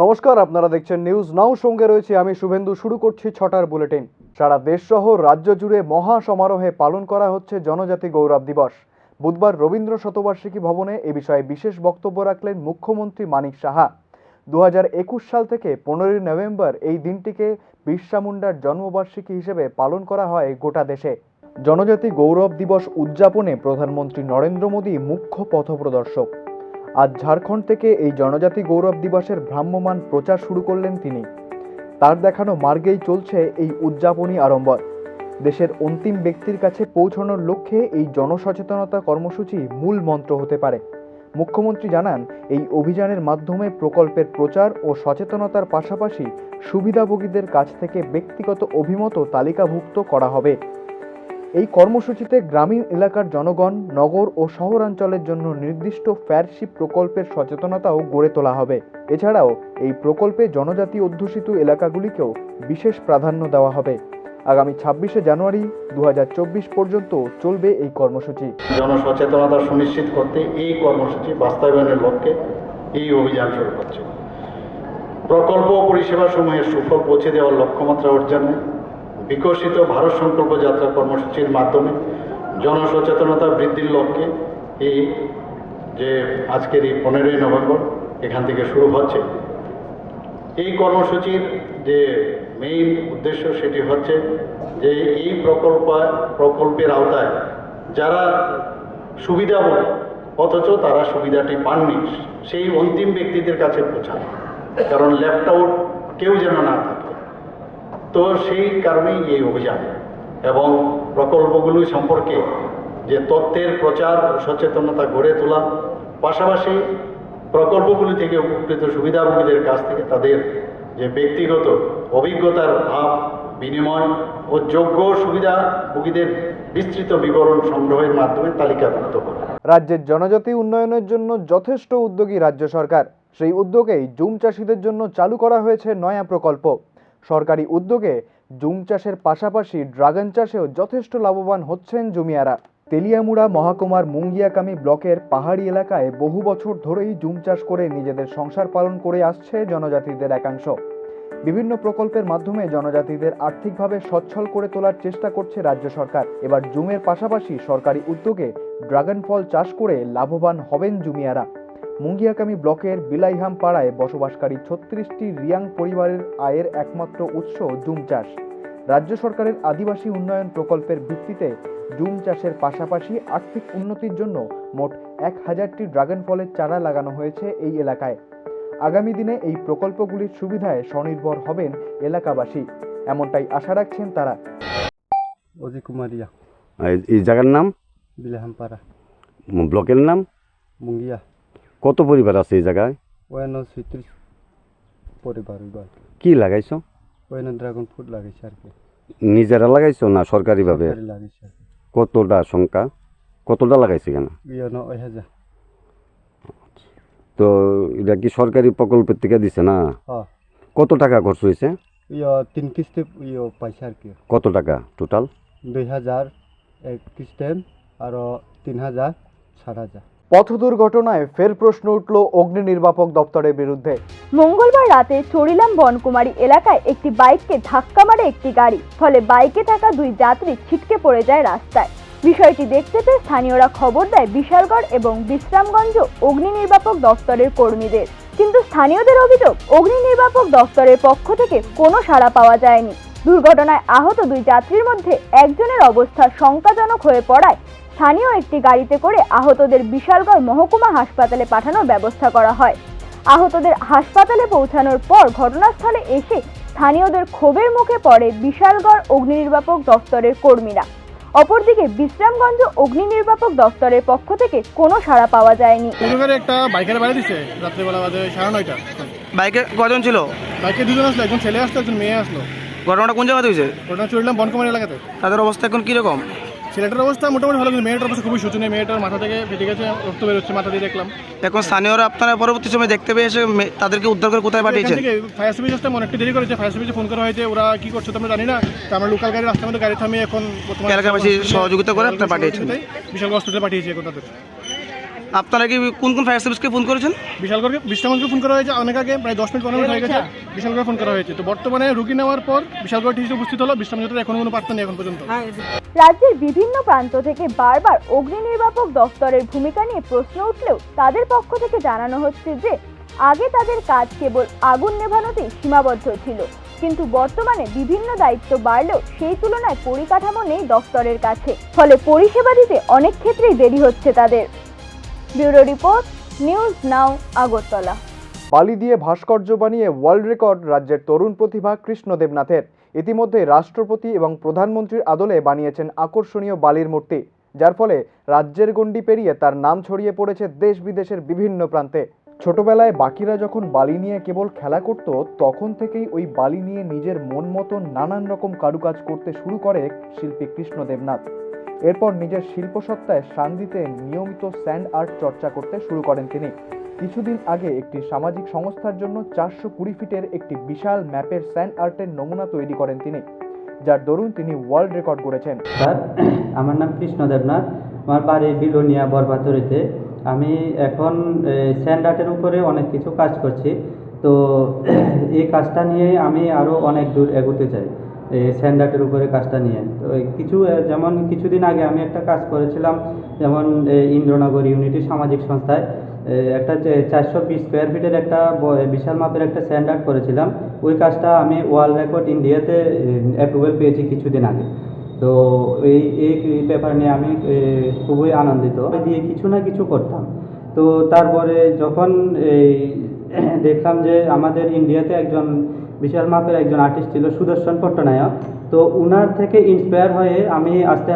নমস্কার, আপনারা দেখছেন নিউজ নাও, সঙ্গে রয়েছে আমি শুভেন্দু। শুরু করছি 6টার বুলেটিন। সারা দেশ সহ রাজ্য জুড়ে মহা সমারোহে পালন করা হচ্ছে জনজাতি গৌরব দিবস। বুধবার রবীন্দ্র শতবার্ষিকী ভবনে এ বিষয়ে বিশেষ বক্তব্য রাখলেন মুখ্যমন্ত্রী মানিক সাহা। 2021 সাল থেকে 15 নভেম্বর এই দিনটিকে বিরসা মুন্ডার জন্মবার্ষিকী হিসেবে পালন করা হয় গোটা দেশে। জনজাতি গৌরব দিবস উদযাপনে প্রধানমন্ত্রী নরেন্দ্র মোদী মুখ্য পথপ্রদর্শক। আজ ঝাড়খণ্ড থেকে এই জনজাতি গৌরব দিবসের ভ্রাম্যমাণ প্রচার শুরু করলেন তিনি। তার দেখানো মার্গেই চলছে এই উদযাপনী আড়ম্বর। দেশের অন্তিম ব্যক্তির কাছে পৌঁছানোর লক্ষ্যে এই জনসচেতনতা কর্মসূচি মূল মন্ত্র হতে পারে। মুখ্যমন্ত্রী জানান, এই অভিযানের মাধ্যমে প্রকল্পের প্রচার ও সচেতনতার পাশাপাশি সুবিধাভোগীদের কাছ থেকে ব্যক্তিগত অভিমত তালিকাভুক্ত করা হবে। এই কর্মসূচিতে গ্রামীণ এলাকার জনগণ, নগর ও শহরাঞ্চলের জন্য নির্দিষ্ট ফেয়ারশিপ প্রকল্পের সচেতনতাও গড়ে তোলা হবে। এছাড়াও এই প্রকল্পে জনজাতি অধ্যুষিত এলাকাগুলিকেও বিশেষ প্রাধান্য দেওয়া হবে। আগামী 26শে জানুয়ারি 2024 পর্যন্ত চলবে এই কর্মসূচি। জনসচেতনতা সুনিশ্চিত করতে এই কর্মসূচি বাস্তবায়নের লক্ষ্যে এই অভিযান শুরু করছে। প্রকল্প ও পরিষেবা সমূহের সুফল পৌঁছে দেওয়ার লক্ষ্যমাত্রা অর্জনে বিকশিত ভারত সংকল্প যাত্রা কর্মসূচির মাধ্যমে জনসচেতনতা বৃদ্ধির লক্ষ্যে এই যে আজকের এই 15 নভেম্বর এখান থেকে শুরু হচ্ছে। এই কর্মসূচির যে মেইন উদ্দেশ্য সেটি হচ্ছে যে এই প্রকল্পের আওতায় যারা সুবিধাভোগী অথচ তারা সুবিধাটি পাননি, সেই অন্তিম ব্যক্তিদের কাছে পৌঁছানো, কারণ লেফট আউট কেউ যেন না থাকে। তো সেই কারণেই এই অভিযান এবং প্রকল্পগুলি সম্পর্কে যে তথ্যের প্রচার সচেতনতা গড়ে তোলা, পাশাপাশি প্রকল্পগুলি থেকে উপকৃত সুবিধাভোগীদের কাছ থেকে তাদের যে ব্যক্তিগত অভিজ্ঞতার ভাব বিনিময় ও যোগ্য সুবিধাভোগীদের বিস্তৃত বিবরণ সংগ্রহের মাধ্যমে তালিকাভুক্ত করা। রাজ্যের জনজাতি উন্নয়নের জন্য যথেষ্ট উদ্যোগী রাজ্য সরকার। সেই উদ্যোগেই জুম চাষিদের জন্য চালু করা হয়েছে নয়া প্রকল্প। সরকারি উদ্যোগে জুম চাষের পাশাপাশি ড্রাগন চাষেও যথেষ্ট লাভবান হচ্ছেন জমিয়ারা। তেলিয়ামুড়া মহকুমার মুঙ্গিয়াকামি ব্লকের পাহাড়ি এলাকায় বহু বছর ধরেই জুম চাষ করে নিজেদের সংসার পালন করে আসছে জনজাতিদের একাংশ। বিভিন্ন প্রকল্পের মাধ্যমে জনজাতিদের আর্থিকভাবে সচ্ছল করে তোলার চেষ্টা করছে রাজ্য সরকার। এবার জুমের পাশাপাশি সরকারি উদ্যোগে ড্রাগন ফল চাষ করে লাভবান হবেন জমিয়ারা। মুঙ্গিয়াকামি ব্লকের বিলাইহাম পাড়ায় বসবাসকারী 36টি রিয়াং পরিবারের আয়ের একমাত্র উৎস জুম চাষ। রাজ্য সরকারের আদিবাসী উন্নয়ন প্রকল্পের ভিত্তিতে জুম চাষের পাশাপাশি আর্থিক উন্নতির জন্য মোট 1000টি ড্রাগন ফলের চারা লাগানো হয়েছে এই এলাকায়। আগামী দিনে এই প্রকল্পগুলির সুবিধায় স্বনির্ভর হবেন এলাকাবাসী, এমনটাই আশা রাখছেন তারা। অজিত কুমারিয়া। এই জায়গার নাম বিলাইহাম পাড়া, ব্লকের নাম মুঙ্গিয়া। কত পরিবার আছে এই জায়গায়? ওয়ান 36 পরিবার। কি লাগাইছো? ওয়ান ড্রাগন ফ্রুট লাগাইছে আর কি। নিজেরা লাগাইছো না সরকারিভাবে? লাগাইছে। কতটা সংখ্যা, কতটা লাগাইছে কেন? 9,000। তো এটা কি সরকারি প্রকল্পের থেকে দিছে না? হ্যাঁ। কত টাকা খরচ হয়েছে? 3 কিস্তি পয়সা আর কি। কত টাকা টোটাল? 2,000 এক কিস্তি আর 3,000 7,000। পথ দুর্ঘটনায় ফের প্রশ্ন উঠল অগ্নি নির্বাপক দপ্তরের বিরুদ্ধে। মঙ্গলবার রাতে চড়িলাম বনকুমারী এলাকায় একটি বাইককে ধাক্কা মারে একটি গাড়ি, ফলে বাইকে থাকা 2 যাত্রী ছিটকে পড়ে যায় রাস্তায়। বিষয়টি দেখতে পেয়ে স্থানীয়রা খবর দেয় বিশালগড় এবং বিশ্রামগঞ্জ অগ্নি নির্বাপক দপ্তরের কর্মীদের, কিন্তু স্থানীয়দের অভিযোগ অগ্নি নির্বাপক দপ্তরের পক্ষ থেকে কোনো সাড়া পাওয়া যায়নি। দুর্ঘটনায় আহত 2 যাত্রীর মধ্যে একজনের অবস্থা শঙ্কাজনক হয়ে পড়ায় স্থানীয় একটি গাড়িতে করে আহতদের বিশালগড় মহকুমা হাসপাতালে পাঠানোর ব্যবস্থা করা হয়। আহতদের হাসপাতালে পৌঁছানোর পর ঘটনাস্থলে এসে স্থানীয়দের ক্ষোভের মুখে পড়ে বিশালগড় অগ্নি নির্বাপক দপ্তরের কর্মীরা। অপরদিকে বিশ্রামগঞ্জ অগ্নি নির্বাপক দপ্তরের পক্ষ থেকে কোনো সাড়া পাওয়া যায়নি। একটা বাইকের বাড়ি দিছে রাত্রেবেলা বাজে 9:30। বাইকে কজন ছিল? বাইকে 2জন আসলো, একজন ছেলে আসলো, একজন মেয়ে আসলো। ঘটনাটা কোন জায়গাতে হয়েছে? ঘটনা চড়লাম বনকুমারী এলাকাতে। তাদের অবস্থা এখন কিরকম? ছেলেটার অবস্থা মোটামুটি ভালো, কিন্তু মেয়েটার অবস্থা খুবই শোচনীয়। মেয়েটার মাথা থেকে ফেটে গেছে, রক্ত বেরোচ্ছে মাথা দিয়ে দেখলাম। এখন স্থানীয়রা আপনারা পরবর্তী সময় দেখতে পেয়ে এসে তাদেরকে উদ্ধার করে কোথায় পাঠিয়েছেন? ফায়ার সার্ভিস আসতে অনেকটা দেরি করেছে। ফায়ার সার্ভিসে ফোন করা হয়েছে, ওরা কি করছে তোমরা জানি না। তো আমরা লোকাল গাড়ি রাস্তার মধ্যে গাড়ি থামিয়ে এখন এলাকাবাসী সহযোগিতা করে আপনারা পাঠিয়েছেন, বিশাল হসপিটালে পাঠিয়েছে এখন তাদের। আপনারা কি কোন কোন ফায়ার সার্ভিসকে ফোন করেছেন? বিশালগড়কে বিশ্রামকে ফোন করা হয়েছে অনেক আগে, প্রায় 10 মিনিট 15 মিনিট হয়ে গেছে। বিশালগড়ে ফোন করা হয়েছে। তো বর্তমানে রুগী নেওয়ার পর বিশালগড় টিসি উপস্থিত হলো। বিশ্রাম যন্ত্রের এখনো কোনো পাত্তা নেই এখন পর্যন্ত। রাজ্যের বিভিন্ন প্রান্ত থেকে বারবার অগ্নি নির্বাপক দফতরের ভূমিকা নিয়ে প্রশ্ন উঠলেও তাদের পক্ষ থেকে জানানো হচ্ছে যে আগে তাদের কাজ কেবল আগুন নেভানোতেই সীমাবদ্ধ ছিল, কিন্তু বর্তমানে বিভিন্ন দায়িত্ব বাড়লেও সেই তুলনায় পরিকাঠামো নেই দফতরের কাছে, ফলে পরিষেবা দিতে অনেক ক্ষেত্রেই দেরি হচ্ছে তাদের। Bureau report, news now, Agartala. বালি দিয়ে ভাস্কর্য বানিয়ে ওয়ার্ল্ড রেকর্ড রাজ্যের তরুণ প্রতিভা কৃষ্ণ দেবনাথের। ইতিমধ্যে রাষ্ট্রপতি এবং প্রধানমন্ত্রীর আদলে বানিয়েছেন আকর্ষণীয় বালির মূর্তি, যার ফলে রাজ্যের গণ্ডি পেরিয়ে তার নাম ছড়িয়ে পড়েছে দেশ বিদেশের বিভিন্ন প্রান্তে। ছোটবেলায় বাকিরা যখন বালি নিয়ে কেবল খেলা করত, তখন থেকেই ওই বালি নিয়ে নিজের মন মতো নানান রকম কারুকাজ করতে শুরু করে শিল্পী কৃষ্ণ দেবনাথ। এরপর নিজের শিল্পসত্তায় শান দিতে নিয়মিত স্যান্ড আর্ট চর্চা করতে শুরু করেন তিনি। কিছুদিন আগে একটি সামাজিক সংস্থার জন্য 420 ফিটের একটি বিশাল ম্যাপের স্যান্ড আর্টের নমুনা তৈরি করেন তিনি, যার দরুন তিনি ওয়ার্ল্ড রেকর্ড করেছেন। স্যার, আমার নাম কৃষ্ণ দেবনাথ, আমার বাড়ি বিলোনিয়া বরবাতরিতে। আমি এখন স্যান্ড আর্টের উপরে অনেক কিছু কাজ করছি। তো এই কাজটা নিয়ে আমি আরও অনেক দূর এগোতে চাই, স্যান্ড আর্টের উপরে কাজটা নিয়ে। তো যেমন কিছুদিন আগে আমি একটা কাজ করেছিলাম, যেমন ইন্দ্রনগর ইউনিটি সামাজিক সংস্থায় একটা 420 স্কোয়ার ফিটের একটা বিশাল মাপের একটা স্যান্ড আর্ট করেছিলাম। ওই কাজটা আমি ওয়ার্ল্ড রেকর্ড ইন্ডিয়াতে অ্যাপ্রুভেল পেয়েছি কিছুদিন আগে। তো এই ব্যাপার নিয়ে আমি খুবই আনন্দিত। দিয়ে কিছু না কিছু করতাম। তো তারপরে যখন দেখলাম যে আমাদের ইন্ডিয়াতে একজন বিশাল মাপের একজন আর্টিস্ট ছিল সুদর্শন পট্টনায়ক, তো উনার থেকে ইন্সপায়ার হয়ে আমি আস্তে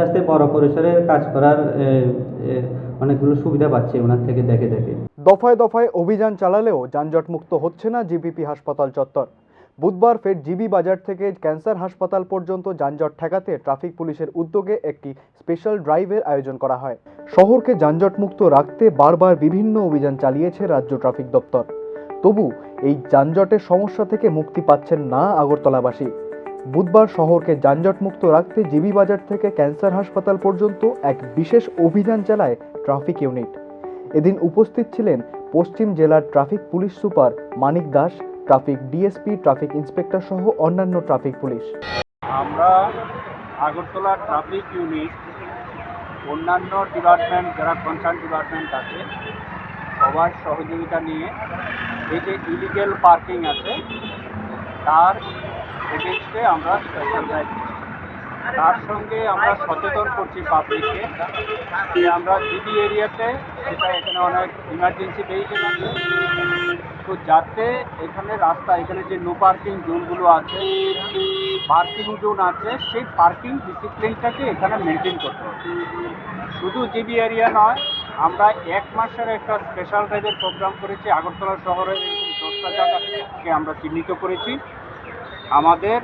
আস্তে বড় পরিসরের কাজ করার অনেকগুলো সুবিধা পাচ্ছি ওনার থেকে দেখে দেখে। দফায় দফায় অভিযান চালালেও যানজটমুক্ত হচ্ছে না জিবিপি হাসপাতাল চত্বর। বুধবার ফের জিবি বাজার থেকে ক্যান্সার হাসপাতাল পর্যন্ত যানজট ঠেকাতে ট্রাফিক পুলিশের উদ্যোগে একটি স্পেশাল ড্রাইভের আয়োজন করা হয়। শহরকে যানজটমুক্ত রাখতে বারবার বিভিন্ন অভিযান চালিয়েছে রাজ্য ট্রাফিক দপ্তর। তবু এই যানজটের সমস্যা থেকে মুক্তি পাচ্ছেন না আগরতলাবাসী। বুধবার শহরকে যানজটমুক্ত রাখতে জিবি বাজার থেকে ক্যান্সার হাসপাতাল পর্যন্ত এক বিশেষ অভিযান চালায় ট্রাফিক ইউনিট। এদিন উপস্থিত ছিলেন পশ্চিম জেলার traffic police super Manik Das, traffic DSP, traffic inspector সহ অন্যান্য ট্রাফিক পুলিশ। আমরা আগরতলা ট্রাফিক ইউনিট অন্যান্য ডিপার্টমেন্ট যারা কনসার্ন ডিপার্টমেন্ট আছে সবার সহযোগিতা নিয়ে এই যে ইলিগেল পার্কিং আছে তার এগেনস্টে আমরা স্পেশাল ড্রাইভ করছি। তার সঙ্গে আমরা সচেতন করছি পাবলিককে যে আমরা জিবি এরিয়াতে, সেটা এখানে অনেক ইমার্জেন্সি ভেহিকেল আছে, তো যাতে এখানে এখানে যে নো পার্কিং জোনগুলো আছে, পার্কিং জোন আছে, সেই পার্কিং ডিসিপ্লিনটাকে এখানে মেনটেন করতে হবে। শুধু জিবি এরিয়া নয়, আমরা 1 মাসের একটা স্পেশাল ড্রাইভের প্রোগ্রাম করেছি। আগরতলা শহরের 10টা জায়গাকে আমরা চিহ্নিত করেছি। আমাদের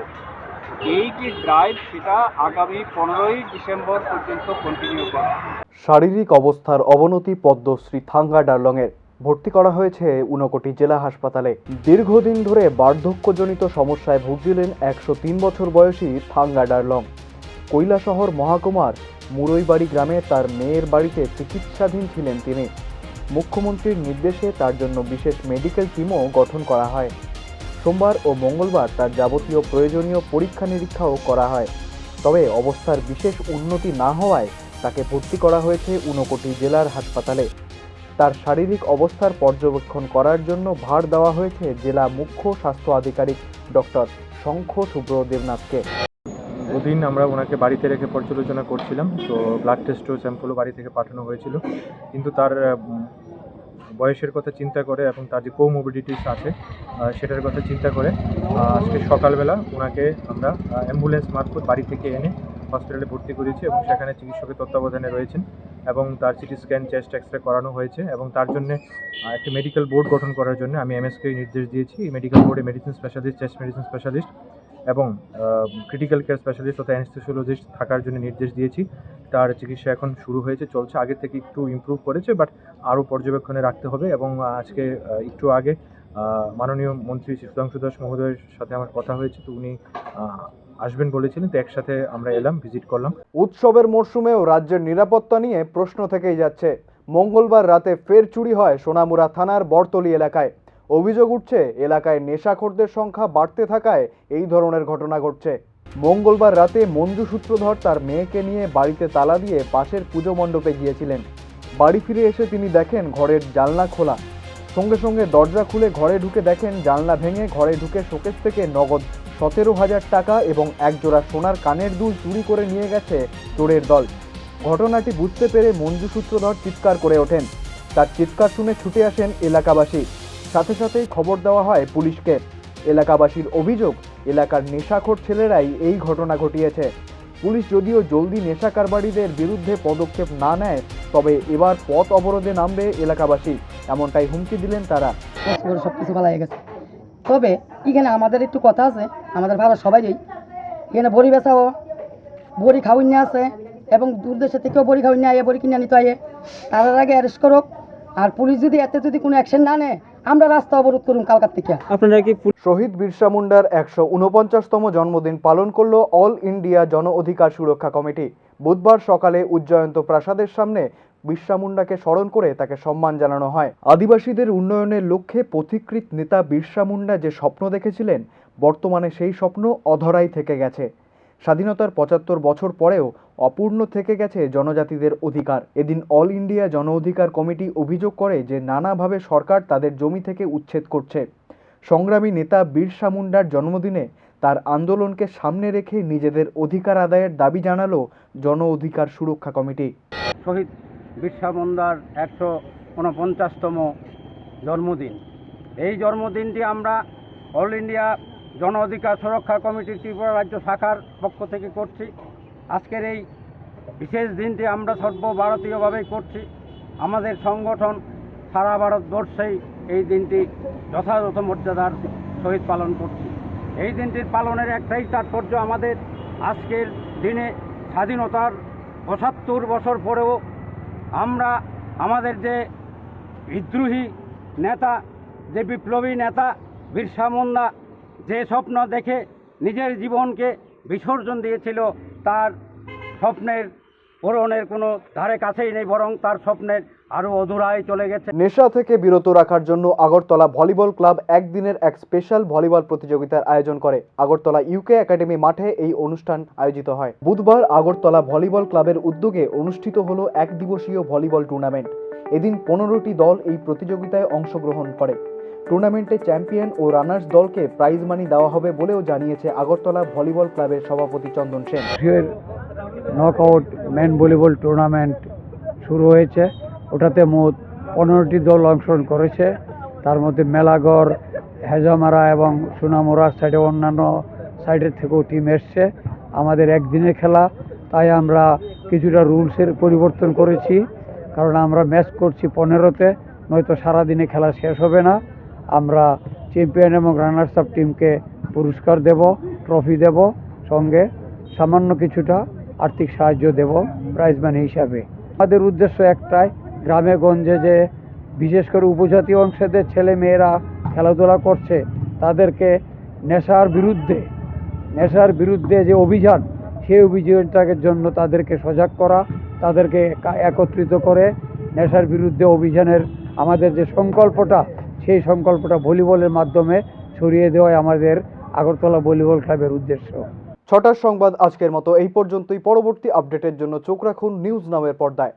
এই যে ড্রাইভ সেটা আগামী 15ই ডিসেম্বর পর্যন্ত কন্টিনিউ করা। শারীরিক অবস্থার অবনতি পদ্মশ্রী থাঙ্গা ডারলংয়ের। ভর্তি করা হয়েছে ঊনকোটি জেলা হাসপাতালে। দীর্ঘদিন ধরে বার্ধক্যজনিত সমস্যায় ভুগছিলেন 103 বছর বয়সী থাঙ্গা ডারলং। কৈলাসহর মহাকুমার মুরইবাড়ি গ্রামে তার মেয়ের বাড়িতে চিকিৎসাধীন ছিলেন তিনি। মুখ্যমন্ত্রীর নির্দেশে তার জন্য বিশেষ মেডিকেল টিমও গঠন করা হয়। সোমবার ও মঙ্গলবার তার যাবতীয় প্রয়োজনীয় পরীক্ষা নিরীক্ষাও করা হয়। তবে অবস্থার বিশেষ উন্নতি না হওয়ায় তাকে ভর্তি করা হয়েছে ঊনকোটি জেলার হাসপাতালে। তার শারীরিক অবস্থার পর্যবেক্ষণ করার জন্য ভার দেওয়া হয়েছে জেলা মুখ্য স্বাস্থ্য আধিকারিক ডক্টর শঙ্খ শুভ্র দেবনাথকে। ওদিন আমরা ওনাকে বাড়িতে রেখে পর্যালোচনা করছিলাম, তো ব্লাড টেস্ট ও স্যাম্পলও বাড়ি থেকে পাঠানো হয়েছিল, কিন্তু তার বয়সের কথা চিন্তা করে এবং তার যে কোমোবিডিটিস আছে সেটার কথা চিন্তা করে আজকে সকালবেলা ওনাকে আমরা অ্যাম্বুলেন্স মারফত বাড়ি থেকে এনে হসপিটালে ভর্তি করেছি এবং সেখানে চিকিৎসকের তত্ত্বাবধানে রয়েছেন এবং তার সিটি স্ক্যান, চেস্ট এক্সরে করানো হয়েছে এবং তার জন্য একটি মেডিকেল বোর্ড গঠন করার জন্য আমি এমএসকে নির্দেশ দিয়েছি। এই মেডিকেল বোর্ডে medicine specialist, chest medicine specialist এবং ক্রিটিক্যাল কেয়ার স্পেশালিস্ট অর্থাৎ অ্যানেস্থেসিওলজিস্ট থাকার জন্য নির্দেশ দিয়েছি। তার চিকিৎসা এখন শুরু হয়েছে, চলছে। আগের থেকে একটু ইমপ্রুভ করেছে, বাট আরও পর্যবেক্ষণে রাখতে হবে। এবং আজকে একটু আগে মাননীয় মন্ত্রী সুধাংশু দাস মহোদয়ের সাথে আমার কথা হয়েছে, তো উনি আসবেন বলেছিলেন, তো একসাথে আমরা এলাম, ভিজিট করলাম। উৎসবের মরশুমেও রাজ্যের নিরাপত্তা নিয়ে প্রশ্ন থেকেই যাচ্ছে। মঙ্গলবার রাতে ফের চুরি হয় সোনামুড়া থানার বড়তলি এলাকায়। অভিযোগ উঠছে এলাকায় নেশাখোরদের সংখ্যা বাড়তে থাকায় এই ধরনের ঘটনা ঘটছে। মঙ্গলবার রাতে মঞ্জু সূত্রধর তার মেয়েকে নিয়ে বাড়িতে তালা দিয়ে পাশের পুজো মণ্ডপে গিয়েছিলেন। বাড়ি ফিরে এসে তিনি দেখেন ঘরের জানলা খোলা। সঙ্গে সঙ্গে দরজা খুলে ঘরে ঢুকে দেখেন জানলা ভেঙে ঘরে ঢুকে শোকেস থেকে নগদ 17,000 টাকা এবং একজোড়া সোনার কানের দুল চুরি করে নিয়ে গেছে চোরের দল। ঘটনাটি বুঝতে পেরে মঞ্জু সূত্রধর চিৎকার করে ওঠেন। তার চিৎকার শুনে ছুটে আসেন এলাকাবাসী। সাথে সাথেই খবর দেওয়া হয় পুলিশকে। এলাকাবাসীর অভিযোগ, এলাকার নেশাখোর ছেলেরাই এই ঘটনা ঘটিয়েছে। পুলিশ যদিও জলদি নেশা কারবারিদের বিরুদ্ধে পদক্ষেপ না নেয়, তবে এবার পথ অবরোধে নামবে এলাকাবাসী, এমনটাই হুমকি দিলেন তারা। সব কিছু ভালো হয়ে গেছে, তবে এখানে আমাদের একটু কথা আছে। আমাদের ভালো সবাই এখানে বড়ি বেচাও, বড়ি খাওয়াই আছে এবং দূর দেশের থেকেও বড়ি খাওয়াই নিয়ে বড়ি কিনে নিতে হয়। তার আগে অ্যারেস্ট করুক, আর পুলিশ যদি এতে যদি কোনো অ্যাকশন না নেয় আমরা রাস্তা অবরোধ করুন কালকার থেকে। আপনারা কি শহীদ বিরসা মুন্ডার 149তম জন্মদিন পালন করল অল ইন্ডিয়া জন অধিকার সুরক্ষা কমিটি। বুধবার সকালে উজ্জয়ন্ত প্রাসাদের সামনে বিরসা মুন্ডাকে স্মরণ করে তাকে সম্মান জানানো হয়। আদিবাসীদের উন্নয়নের লক্ষ্যে পথিকৃৎ নেতা বিরসা মুন্ডা যে স্বপ্ন দেখেছিলেন, বর্তমানে সেই স্বপ্ন অধরাই থেকে গেছে। স্বাধীনতার 75 বছর পরেও অপূর্ণ থেকে গেছে জনজাতিদের অধিকার। এদিন অল ইন্ডিয়া জন অধিকার কমিটি অভিযোগ করে যে নানাভাবে সরকার তাদের জমি থেকে উচ্ছেদ করছে। সংগ্রামী নেতা বিরসা মুন্ডার জন্মদিনে তার আন্দোলনকে সামনে রেখে নিজেদের অধিকার আদায়ের দাবি জানালো জন অধিকার সুরক্ষা কমিটি। শহীদ বিরসা মুন্ডার 149তম জন্মদিন। এই জন্মদিনটি আমরা অল ইন্ডিয়া জন অধিকার সুরক্ষা কমিটির ত্রিপুরা রাজ্য শাখার পক্ষ থেকে করছি। আজকের এই বিশেষ দিনটি আমরা সর্বভারতীয়ভাবেই করছি। আমাদের সংগঠন সারা ভারতবর্ষেই এই দিনটি যথাযথ মর্যাদার সহিত পালন করছি। এই দিনটির পালনের একটাই তাৎপর্য, আমাদের আজকের দিনে স্বাধীনতার 75 বছর পরেও আমরা আমাদের যে বিদ্রোহী নেতা, যে বিপ্লবী নেতা বিরসা মুন্ডা যে স্বপ্ন দেখে নিজের জীবনকে বিসর্জন দিয়েছিল, তার স্বপ্নের পূরণের কোনো ধারে কাছেই নেই, বরং তার স্বপ্নের আরও অধুরায় চলে গেছে। নেশা থেকে বিরত রাখার জন্য আগরতলা ভলিবল ক্লাব একদিনের এক স্পেশাল ভলিবল প্রতিযোগিতার আয়োজন করে। আগরতলা ইউকে একাডেমি মাঠে এই অনুষ্ঠান আয়োজিত হয়। বুধবার আগরতলা ভলিবল ক্লাবের উদ্যোগে অনুষ্ঠিত হলো এক দিবসীয় ভলিবল টুর্নামেন্ট। এদিন 15টি দল এই প্রতিযোগিতায় অংশগ্রহণ করে। টুর্নামেন্টে চ্যাম্পিয়ন ও রানার্স দলকে প্রাইজ মানি দেওয়া হবে বলেও জানিয়েছে আগরতলা ভলিবল ক্লাবের সভাপতি Chandan Sen. Knockout men volleyball tournament শুরু হয়েছে। ওটাতে মোট 15টি দল অংশগ্রহণ করেছে। তার মধ্যে মেলাগড়, হেজামারা এবং সোনামুড়া সাইডে অন্যান্য সাইডের থেকেও টিম এসছে। আমাদের একদিনের খেলা, তাই আমরা কিছুটা রুলসের পরিবর্তন করেছি, কারণ আমরা ম্যাচ করছি 15তে, নয়তো সারাদিনে খেলা শেষ হবে না। আমরা চ্যাম্পিয়ন এবং রানার্স আপ টিমকে পুরস্কার দেব, ট্রফি দেব, সঙ্গে সামান্য কিছুটা আর্থিক সাহায্য দেব প্রাইজ মানি হিসাবে। আমাদের উদ্দেশ্য একটাই, গ্রামে গঞ্জে যে বিশেষ করে উপজাতি অংশের ছেলে মেয়েরা খেলাধুলা করছে, তাদেরকে নেশার বিরুদ্ধে যে অভিযান, সেই অভিযানটার জন্য তাদেরকে সজাগ করা, তাদেরকে একত্রিত করে নেশার বিরুদ্ধে অভিযানের আমাদের যে সংকল্পটা, সেই সংকল্পটা ভলিবলের মাধ্যমে ছড়িয়ে দেওয়াই আমাদের আগরতলা ভলিবল ক্লাবের উদ্দেশ্য। 6টার সংবাদ আজকের মতো এই পর্যন্তই। পরবর্তী আপডেটের জন্য চোখ রাখুন নিউজ নামের পর্দায়।